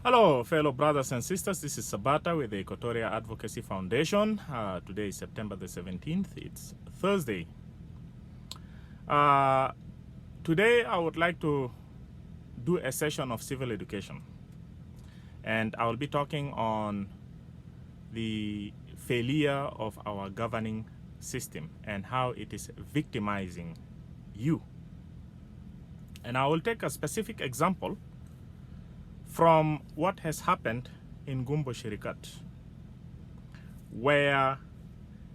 Hello, fellow brothers and sisters. This is Sabata with the EQUATORIA Advocacy Foundation. Today is September the 17th. It's Thursday. Today, I would like to do a session of civil education. And I will be talking on the failure of our governing system and how it is victimizing you. And I will take a specific example from what has happened in Gumbo Sherikat, where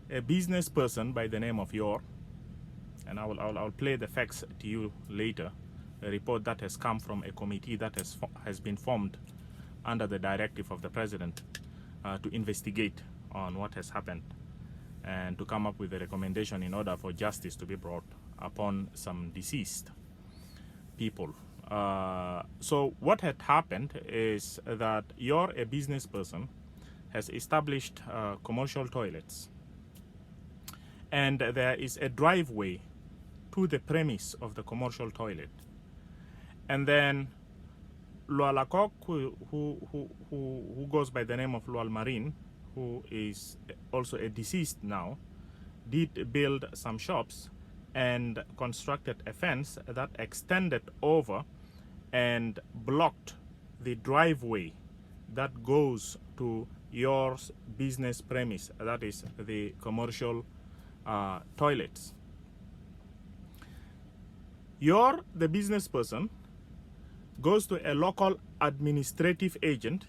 a business person by the name of Yor, and I'll play the facts to you later, a report that has come from a committee that has been formed under the directive of the president to investigate on what has happened and to come up with a recommendation in order for justice to be brought upon some deceased people. So what had happened is that you're a business person, has established commercial toilets, and there is a driveway to the premise of the commercial toilet. And then Lualakok, who goes by the name of Lual Marine, who is also a deceased now, did build some shops and constructed a fence that extended over and blocked the driveway that goes to your business premise, that is the commercial toilets. The business person goes to a local administrative agent.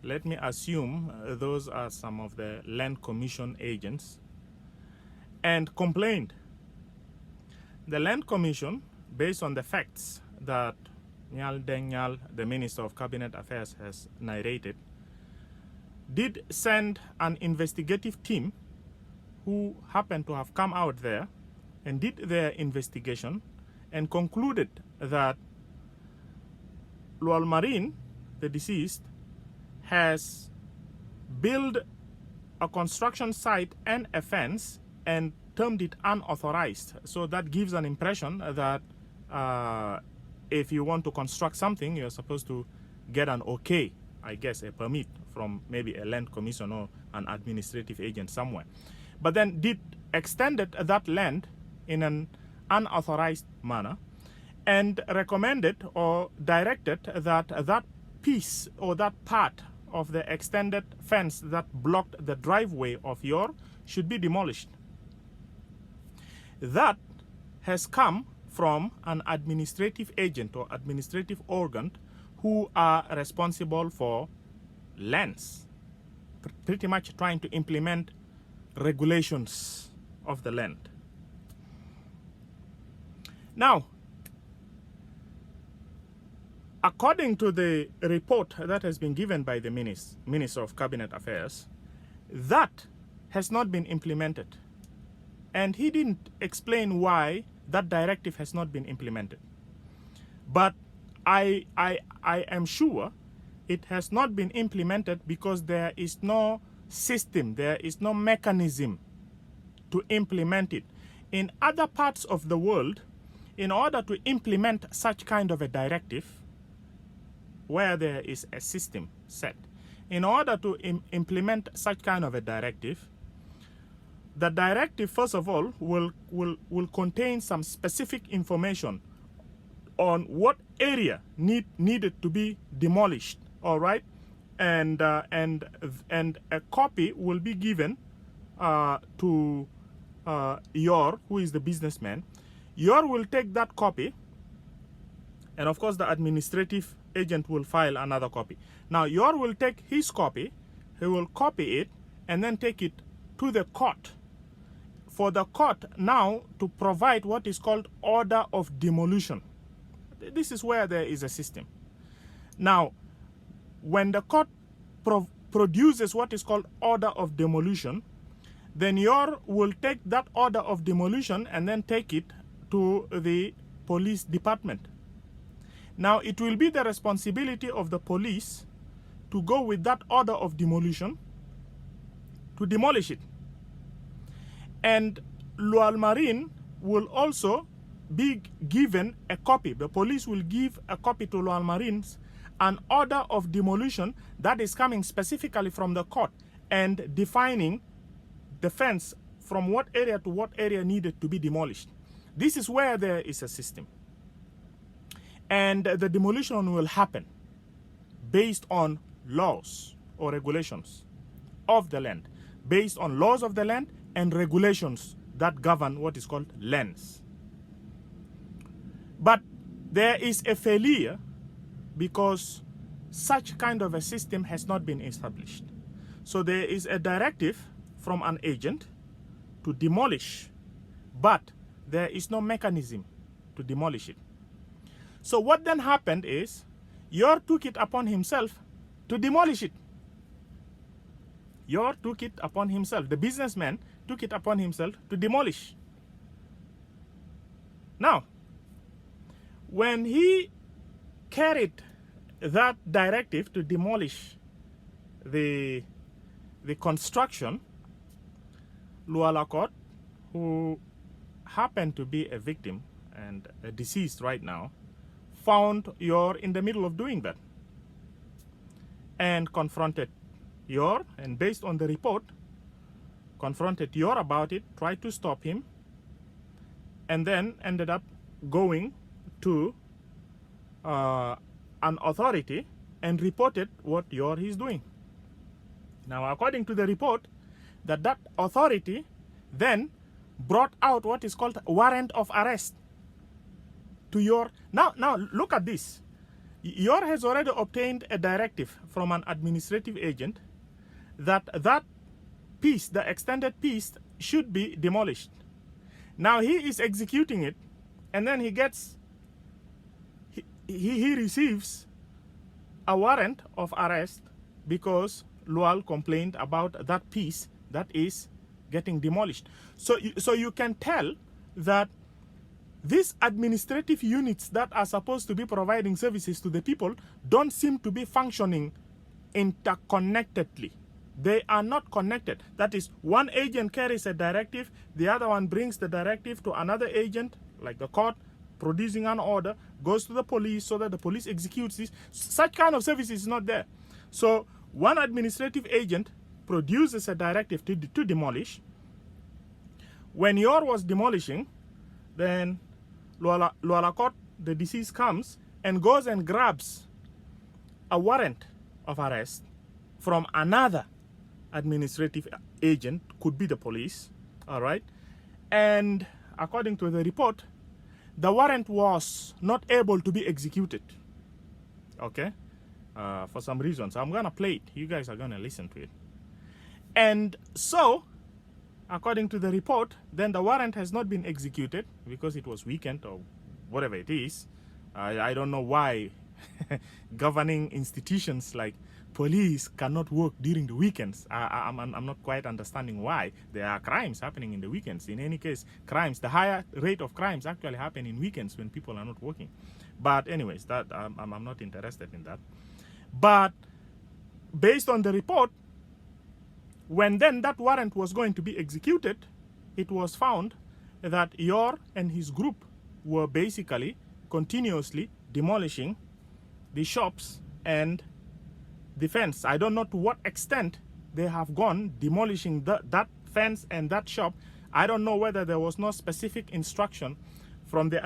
Let me assume those are some of the land commission agents, and complained. The land commission, based on the facts that Nyal Deng, the Minister of Cabinet Affairs, has narrated, did send an investigative team who happened to have come out there and did their investigation and concluded that Lual Marine, the deceased, has built a construction site and a fence and termed it unauthorized. So that gives an impression that if you want to construct something, you're supposed to get an okay, I guess a permit from maybe a land commission or an administrative agent somewhere. But then did extended that land in an unauthorized manner and recommended or directed that that piece or that part of the extended fence that blocked the driveway of Yor should be demolished. That has come from an administrative agent or administrative organ who are responsible for lands, pretty much trying to implement regulations of the land. Now, according to the report that has been given by the Minister of Cabinet Affairs, that has not been implemented. And he didn't explain why that directive has not been implemented. But I am sure it has not been implemented because there is no system, there is no mechanism to implement it. In other parts of the world, in order to implement such kind of a directive, where there is a system set, in order to implement such kind of a directive, the directive, first of all, will contain some specific information on what area needed to be demolished, all right? And a copy will be given to Yor, who is the businessman. Yor will take that copy, and of course the administrative agent will file another copy. Now Yor will take his copy, he will copy it, and then take it to the court, for the court now to provide what is called order of demolition. This is where there is a system. Now, when the court produces what is called order of demolition, then Yor will take that order of demolition and then take it to the police department. Now, it will be the responsibility of the police to go with that order of demolition to demolish it. And Lual Marine will also be given a copy. The police will give a copy to Lual Marines an order of demolition that is coming specifically from the court and defining the fence from what area to what area needed to be demolished. This is where there is a system. And the demolition will happen based on laws or regulations of the land, based on laws of the land and regulations that govern what is called lands. But there is a failure because such kind of a system has not been established. So there is a directive from an agent to demolish, but there is no mechanism to demolish it. So what then happened is, Yor took it upon himself to demolish it. Yor took it upon himself. The businessman took it upon himself to demolish. Now, when he carried that directive to demolish the construction, Lualakot, who happened to be a victim and a deceased right now, found Yor in the middle of doing that and confronted Yor, and based on the report, confronted Yor about it, tried to stop him, and then ended up going to an authority and reported what Yor is doing. Now, according to the report, that authority then brought out what is called warrant of arrest to Yor. Now look at this. Yor has already obtained a directive from an administrative agent that piece, the extended piece, should be demolished. Now he is executing it, and then he receives a warrant of arrest because Lual complained about that piece that is getting demolished. So you can tell that these administrative units that are supposed to be providing services to the people don't seem to be functioning interconnectedly. They are not connected. That is, one agent carries a directive, the other one brings the directive to another agent, like the court, producing an order, goes to the police so that the police executes this. Such kind of service is not there. So one administrative agent produces a directive to demolish. When Yor was demolishing, then Lualakot, the deceased, comes and goes and grabs a warrant of arrest from another administrative agent, could be the police, all right? And according to the report, the warrant was not able to be executed, okay? For some reasons. I'm gonna play it. You guys are gonna listen to it. And so, according to the report, then the warrant has not been executed because it was weekend or whatever it is. I don't know why governing institutions like police cannot work during the weekends. I'm not quite understanding why. There are crimes happening in the weekends. In any case, crimes, the higher rate of crimes actually happen in weekends when people are not working. But anyways, that I'm not interested in that. But based on the report, when then that warrant was going to be executed, it was found that Yor and his group were basically continuously demolishing the shops and the fence. I don't know to what extent they have gone demolishing that fence and that shop. I don't know whether there was no specific instruction from the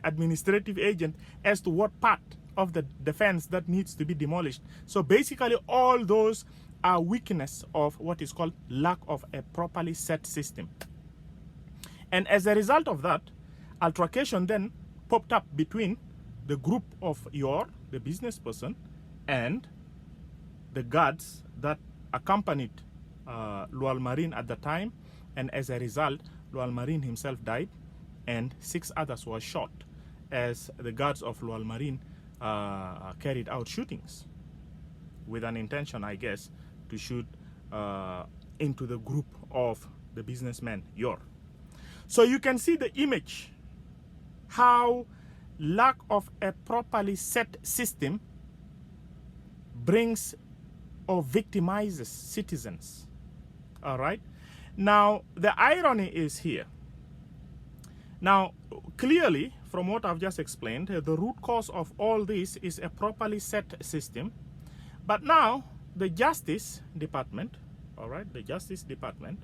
administrative agent as to what part of the fence that needs to be demolished. So basically all those are weakness of what is called lack of a properly set system. And as a result of that, altercation then popped up between the group of Yor, the business person, and the guards that accompanied Lual Marine at the time. And as a result, Lual Marine himself died and 6 others were shot as the guards of Lual Marine carried out shootings with an intention, I guess, to shoot into the group of the businessman Yor. So you can see the image, how lack of a properly set system brings or victimizes citizens. All right. Now, the irony is here. Now, clearly, from what I've just explained, the root cause of all this is a properly set system. But now, the Justice Department, all right, the Justice Department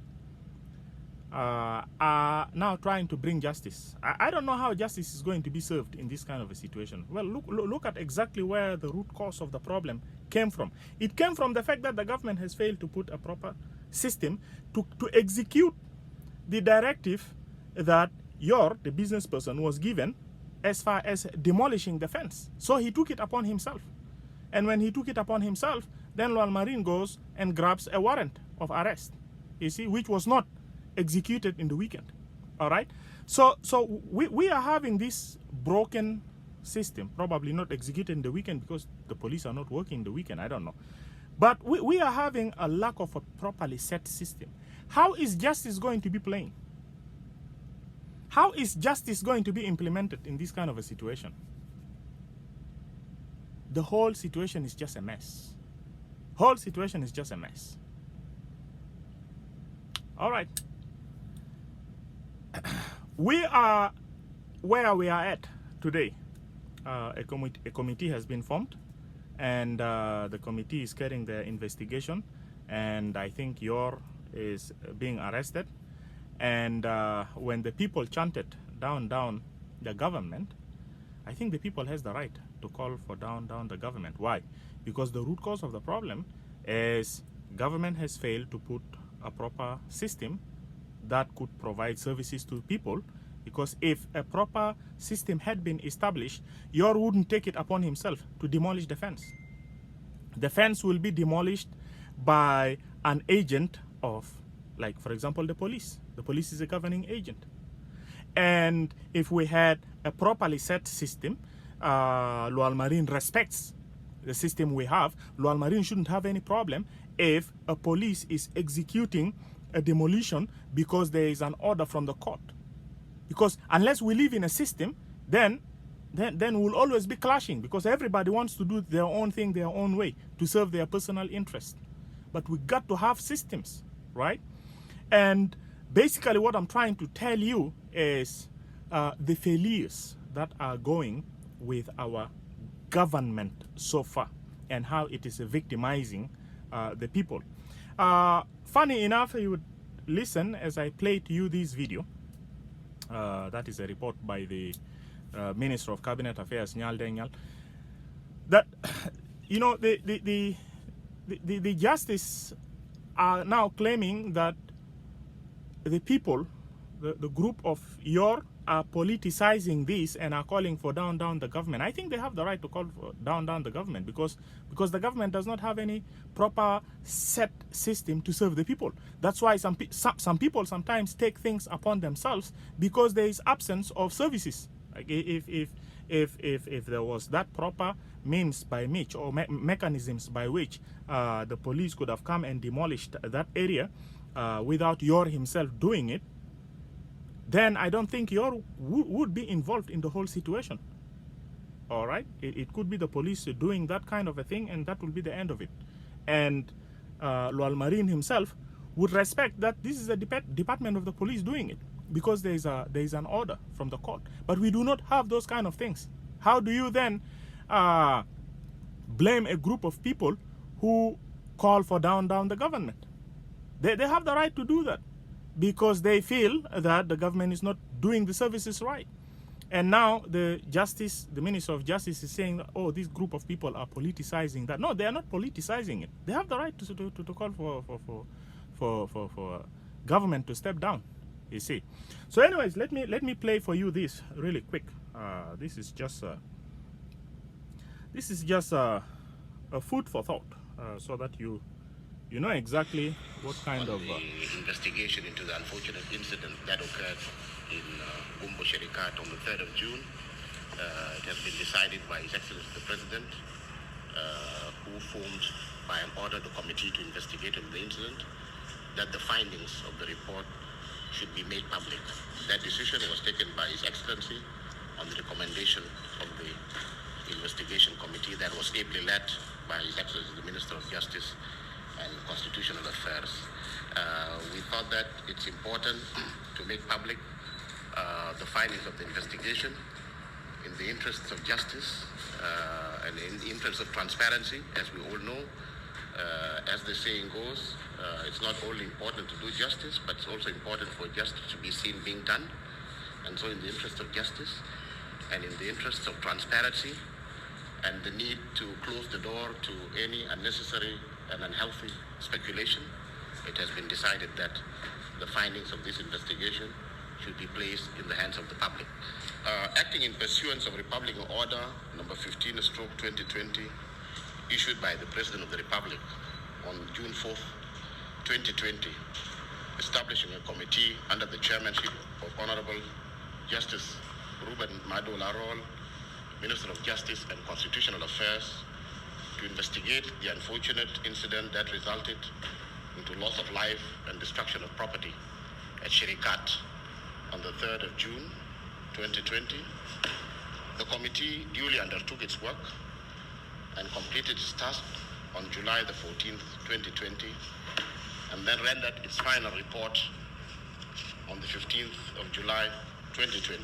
are now trying to bring justice. I don't know how justice is going to be served in this kind of a situation. Well, look at exactly where the root cause of the problem came from. It came from the fact that the government has failed to put a proper system to execute the directive that the business person, was given as far as demolishing the fence. So he took it upon himself. And when he took it upon himself, then Lual Marine goes and grabs a warrant of arrest, you see, which was not executed in the weekend. All right. So we are having this broken system, probably not executed in the weekend because the police are not working the weekend. I don't know. But we are having a lack of a properly set system. How is justice going to be playing? How is justice going to be implemented in this kind of a situation? The whole situation is just a mess. Whole situation is just a mess. All right. We are where we are at today. A committee has been formed, and the committee is carrying their investigation, and I think Yor is being arrested. And when the people chanted down the government, I think the people has the right to call for down the government. Why? Because the root cause of the problem is government has failed to put a proper system that could provide services to people. Because if a proper system had been established, Yor wouldn't take it upon himself to demolish the fence. The fence will be demolished by an agent of, like, for example, the police. The police is a governing agent. And if we had a properly set system, Lual Marine respects the system we have. Lual Marine shouldn't have any problem if a police is executing a demolition because there is an order from the court. Because unless we live in a system, then we'll always be clashing, because everybody wants to do their own thing their own way to serve their personal interest. But we got to have systems, right? And basically what I'm trying to tell you is the failures that are going with our government so far and how it is victimizing the people. Funny enough, you would listen as I play to you this video. That is a report by the Minister of Cabinet Affairs, Nyal Denyal, that, you know, the justice are now claiming that the people, the group of Yor, are politicizing this and are calling for down the government. I think they have the right to call for down the government because the government does not have any proper set system to serve the people. That's why some people sometimes take things upon themselves because there is absence of services. Like if there was that proper means by which or mechanisms by which the police could have come and demolished that area without Yor himself doing it, then I don't think Yor would be involved in the whole situation. All right? It could be the police doing that kind of a thing, and that will be the end of it. And Lual Marine himself would respect that this is a department of the police doing it, because there is an order from the court. But we do not have those kind of things. How do you then blame a group of people who call for down the government? They have the right to do that, because they feel that the government is not doing the services right. And now the Minister of Justice is saying, oh, this group of people are politicizing that. No, they are not politicizing it. They have the right to call for government to step down, you see. So anyways, let me play for you this really quick. This is just a food for thought, so that you know exactly what kind of investigation into the unfortunate incident that occurred in Gumbo Sherikat on the 3rd of June. It has been decided by His Excellency the President, who formed by an order the committee to investigate on the incident, that the findings of the report should be made public. That decision was taken by His Excellency on the recommendation of the investigation committee that was ably led by His Excellency the Minister of Justice and Constitutional Affairs. We thought that it's important to make public the findings of the investigation in the interests of justice and in the interests of transparency, as we all know. As the saying goes, it's not only important to do justice, but it's also important for justice to be seen being done. And so in the interest of justice and in the interests of transparency and the need to close the door to any unnecessary and unhealthy speculation, it has been decided that the findings of this investigation should be placed in the hands of the public. Acting in pursuance of Republican Order number 15/2020, issued by the President of the Republic on June 4th, 2020, establishing a committee under the chairmanship of Honorable Justice Ruben Mado Larol, Minister of Justice and Constitutional Affairs, to investigate the unfortunate incident that resulted into loss of life and destruction of property at Sherikat on the 3rd of June, 2020. The committee duly undertook its work and completed its task on July the 14th, 2020, and then rendered its final report on the 15th of July, 2020.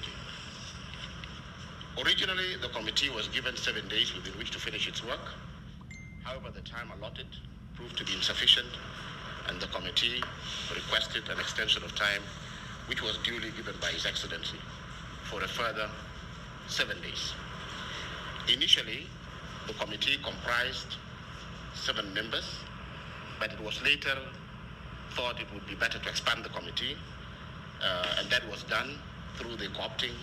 Originally, the committee was given 7 days within which to finish its work. However, the time allotted proved to be insufficient, and the committee requested an extension of time, which was duly given by His Excellency, for a further 7 days. Initially, the committee comprised 7 members, but it was later thought it would be better to expand the committee, and that was done through the co-opting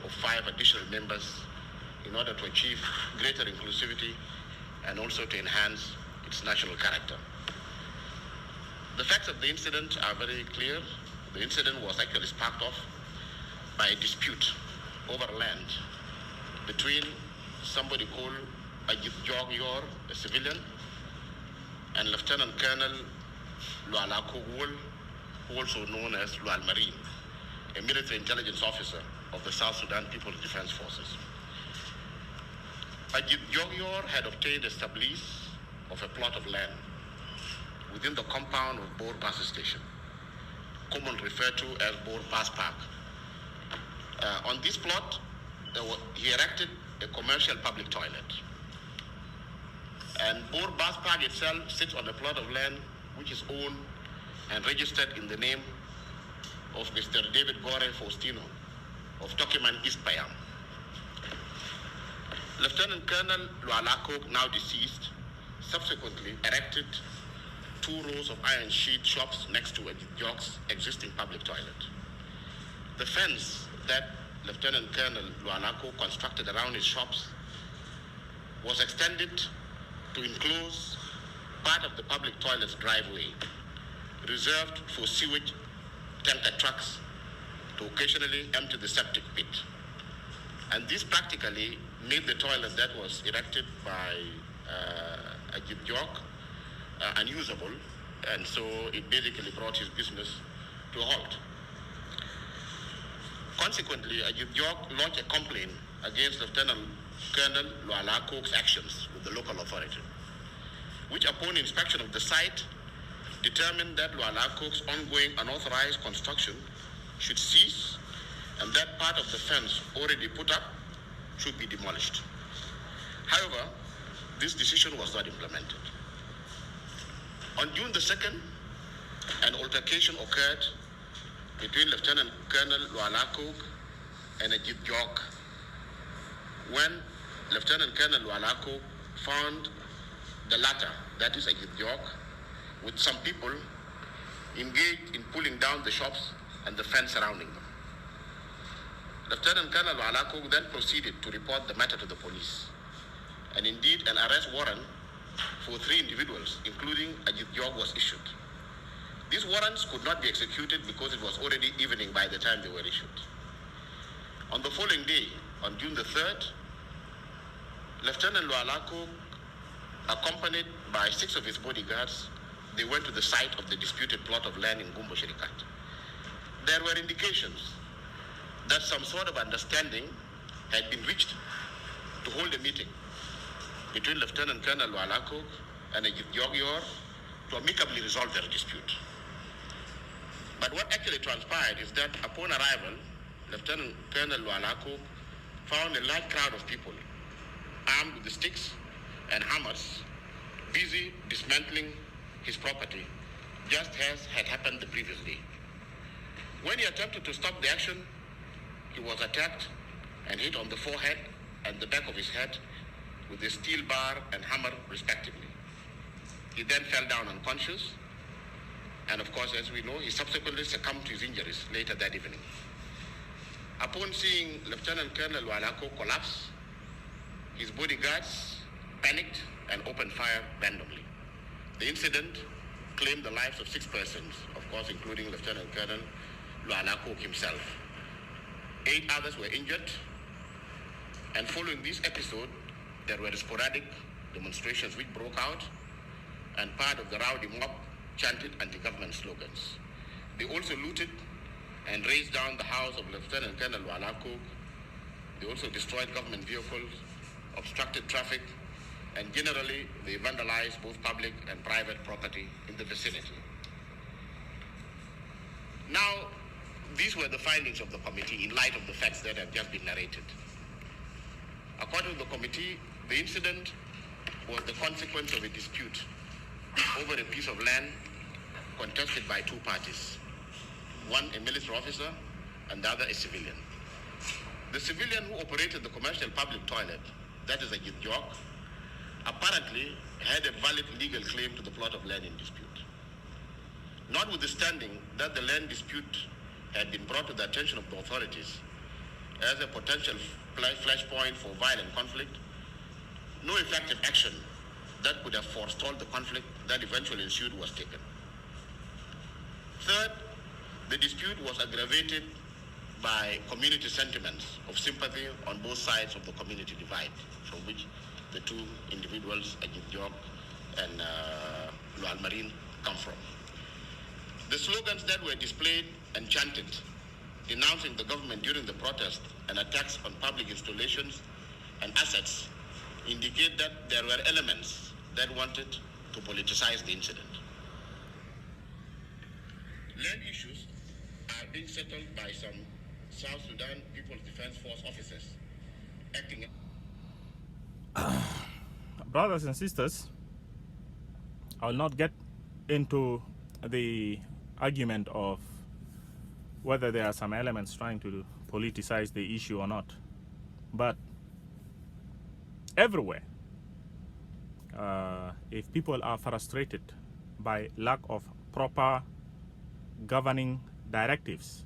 of 5 additional members in order to achieve greater inclusivity and also to enhance its national character. The facts of the incident are very clear. The incident was actually sparked off by a dispute over land between somebody called Ajit Jogyor, a civilian, and Lieutenant Colonel Luala Kogwol, also known as Lual Marine, a military intelligence officer of the South Sudan People's Defense Forces. Ajit Jogyor had obtained a sublease of a plot of land within the compound of Bor Bus Station, commonly referred to as Bor Bus Park. On this plot, he erected a commercial public toilet. And Bor Bus Park itself sits on a plot of land which is owned and registered in the name of Mr. David Gore Faustino of Tokiman East Payam. Lieutenant Colonel Lualako, now deceased, subsequently erected 2 rows of iron sheet shops next to Jog's existing public toilet. The fence that Lieutenant Colonel Lualako constructed around his shops was extended to enclose part of the public toilet's driveway, reserved for sewage tanker trucks to occasionally empty the septic pit. And this practically made the toilet that was erected by Ajit Jog unusable, and so it basically brought his business to a halt. Consequently, Ajit Jog launched a complaint against Lieutenant Colonel Lualako's actions with the local authority, which upon inspection of the site determined that Lualako's ongoing unauthorized construction should cease and that part of the fence already put up should be demolished. However, this decision was not implemented. On June the 2nd, an altercation occurred between Lieutenant Colonel Lualako and Ajit Jog when Lieutenant Colonel Lualako found the latter, that is Ajit Jog, with some people engaged in pulling down the shops and the fence surrounding them. Lieutenant Colonel Lualako then proceeded to report the matter to the police, and indeed an arrest warrant for 3 individuals, including Ajit Jog, was issued. These warrants could not be executed because it was already evening by the time they were issued. On the following day, on June the 3rd, Lieutenant Lualako, accompanied by 6 of his bodyguards, they went to the site of the disputed plot of land in Gumbo Sherikat. There were indications that some sort of understanding had been reached to hold a meeting between Lieutenant Colonel Lualako and Ajit Jogyor to amicably resolve their dispute. But what actually transpired is that upon arrival, Lieutenant Colonel Lualako found a large crowd of people armed with the sticks and hammers, busy dismantling his property, just as had happened the previous day. When he attempted to stop the action, he was attacked and hit on the forehead and the back of his head with a steel bar and hammer, respectively. He then fell down unconscious, and of course, as we know, he subsequently succumbed to his injuries later that evening. Upon seeing Lieutenant Colonel Walako collapse, his bodyguards panicked and opened fire randomly. The incident claimed the lives of 6 persons, of course, including Lieutenant Colonel Walako himself. 8 others were injured, and following this episode, there were sporadic demonstrations which broke out, and part of the rowdy mob chanted anti-government slogans. They also looted and razed down the house of Lieutenant Colonel Walako. They also destroyed government vehicles, obstructed traffic, and generally they vandalized both public and private property in the vicinity. Now, these were the findings of the committee in light of the facts that have just been narrated. According to the committee, the incident was the consequence of a dispute over a piece of land contested by 2 parties, one a military officer and the other a civilian. The civilian who operated the commercial public toilet, that is a Gidjok, apparently had a valid legal claim to the plot of land in dispute. Notwithstanding that the land dispute had been brought to the attention of the authorities as a potential flashpoint for violent conflict, no effective action that could have forestalled the conflict that eventually ensued was taken. Third, the dispute was aggravated by community sentiments of sympathy on both sides of the community divide, from which the 2 individuals, Ajit Jok and Lual Marine, come from. The slogans that were displayed and chanted, denouncing the government during the protest and attacks on public installations and assets, indicate that there were elements that wanted to politicize the incident. Land issues are being settled by some South Sudan People's Defense Force officers acting. Brothers and sisters, I will not get into the argument of whether there are some elements trying to politicize the issue or not, but everywhere, if people are frustrated by lack of proper governing directives,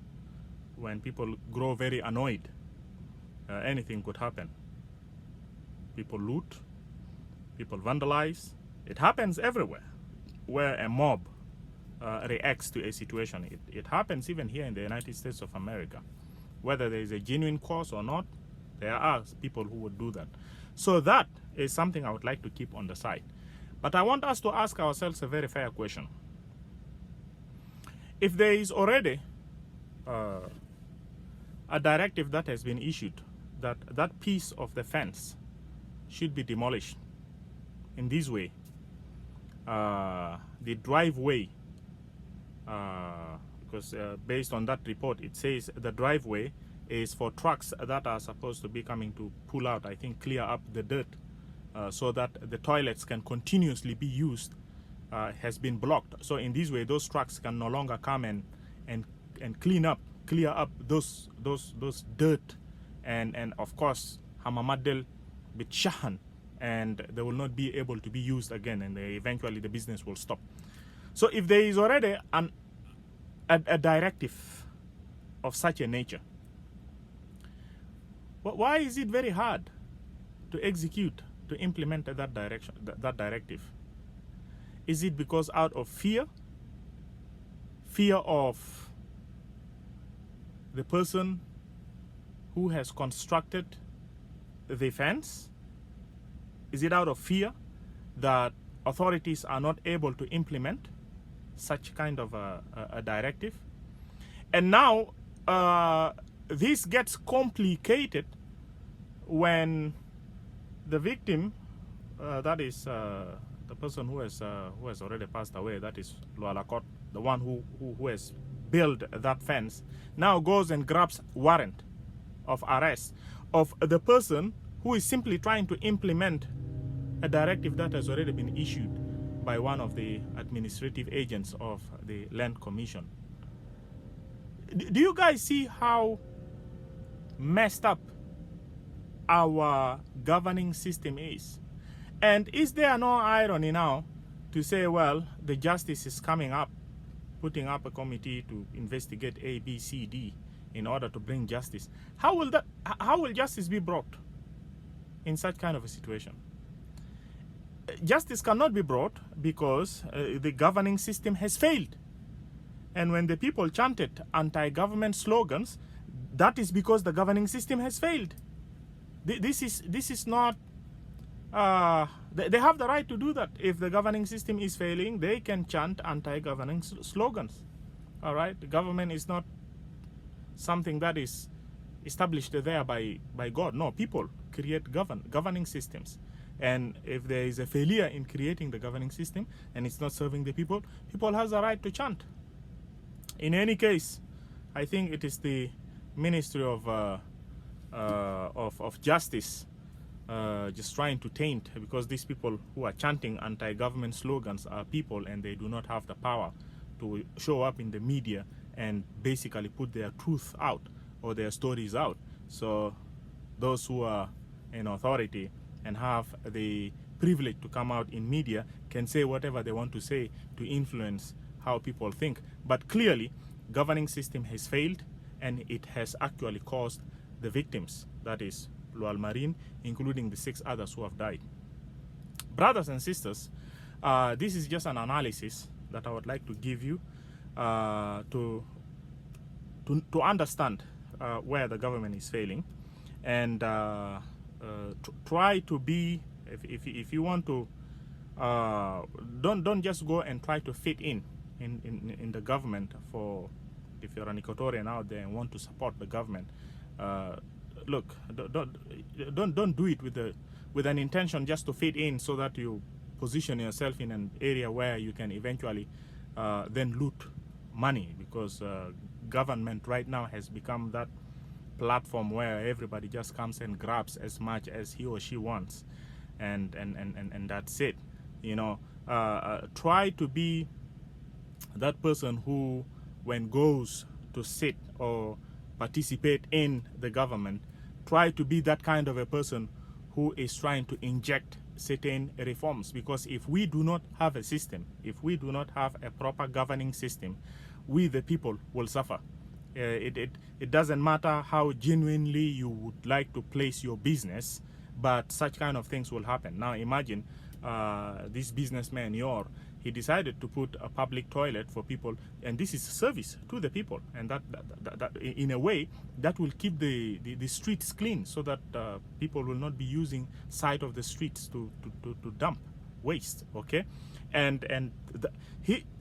when people grow very annoyed, anything could happen. People loot, people vandalize. It happens everywhere where a mob reacts to a situation. It happens even here in the United States of America. Whether there is a genuine cause or not, there are people who would do that. So that is something I would like to keep on the side. But I want us to ask ourselves a very fair question. If there is already a directive that has been issued that that piece of the fence should be demolished in this way, the driveway, because based on that report, it says the driveway is for trucks that are supposed to be coming to pull out, I think, clear up the dirt so that the toilets can continuously be used, has been blocked. So in this way, those trucks can no longer come and clear up those dirt and of course hamamadel bitshahan, and they will not be able to be used again, and eventually the business will stop. So if there is already a directive of such a nature, why is it very hard to execute, to implement that directive? Is it because out of fear of the person who has constructed the fence? Is it out of fear that authorities are not able to implement such kind of a directive? And now this gets complicated when the victim, that is the person who has already passed away, that is Lualakot, the one who has built that fence, now goes and grabs warrant of arrest of the person who is simply trying to implement a directive that has already been issued by one of the administrative agents of the Land Commission. Do you guys see how messed up our governing system is? And is there no irony now to say, well, the justice is coming up, putting up a committee to investigate A, B, C, D in order to bring justice? How will justice be brought in such kind of a situation? Justice cannot be brought because the governing system has failed. And when the people chanted anti-government slogans, that is because the governing system has failed. This is not, they have the right to do that. If the governing system is failing, they can chant anti-governing slogans. All right, the government is not something that is established there by God. No, people create governing systems. And if there is a failure in creating the governing system and it's not serving the people, people has a right to chant. In any case, I think it is the Ministry of Justice just trying to taint, because these people who are chanting anti-government slogans are people, and they do not have the power to show up in the media and basically put their truth out or their stories out. So those who are in authority and have the privilege to come out in media can say whatever they want to say to influence how people think. But clearly, governing system has failed, and it has actually caused the victims, that is Lual Marine, including the 6 others who have died. Brothers and sisters, this is just an analysis that I would like to give you to understand where the government is failing, and try to be, if you want to, don't just go and try to fit in the government. For if you're an Equatorian out there and want to support the government, look, don't do it with an intention just to fit in, so that you position yourself in an area where you can eventually then loot money, because government right now has become that platform where everybody just comes and grabs as much as he or she wants, and that's it. You know, try to be that person who, when goes to sit or participate in the government, try to be that kind of a person who is trying to inject certain reforms. Because if we do not have a system, if we do not have a proper governing system, we the people will suffer. It doesn't matter how genuinely you would like to place your business, but such kind of things will happen. Now imagine this businessman, he decided to put a public toilet for people, and this is service to the people, and that in a way that will keep the streets clean, so that people will not be using side of the streets to dump waste. Okay, and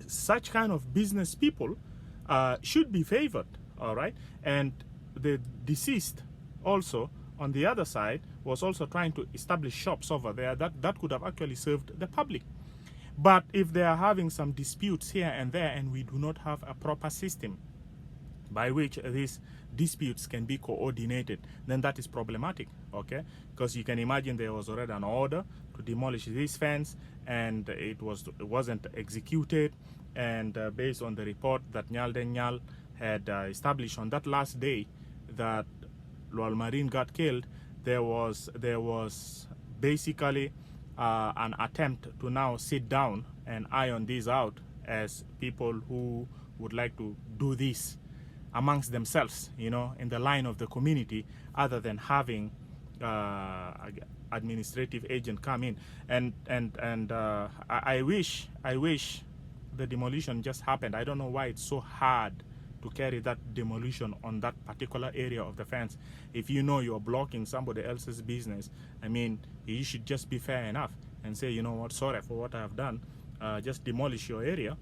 such kind of business people should be favored. All right, and the deceased also on the other side was also trying to establish shops over there that could have actually served the public. But if they are having some disputes here and there, and we do not have a proper system by which these disputes can be coordinated, then that is problematic. Okay, because you can imagine there was already an order to demolish this fence, and it wasn't executed, and based on the report that Nyal Denyal had established on that last day that Lual Marine got killed, there was basically an attempt to now sit down and iron this out as people who would like to do this amongst themselves, you know, in the line of the community, other than having administrative agent come in. And I wish the demolition just happened. I don't know why it's so hard to carry that demolition on that particular area of the fence. If you know you're blocking somebody else's business, I mean, you should just be fair enough and say, you know what, sorry for what I have done, just demolish your area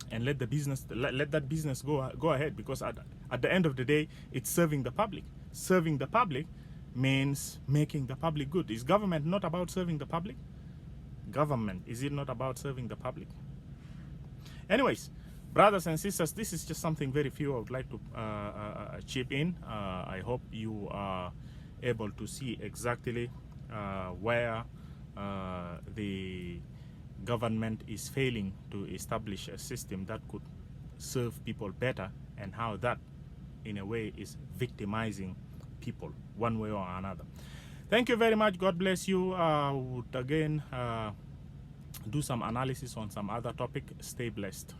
and let the business, let that business go ahead, because at the end of the day, it's serving the public. Serving the public means making the public good. Is government not about serving the public? Government, is it not about serving the public? Anyways, brothers and sisters, this is just something very few I would like to chip in. I hope you are able to see exactly where the government is failing to establish a system that could serve people better, and how that in a way is victimizing people one way or another. Thank you very much. God bless you. Would again do some analysis on some other topic. Stay blessed.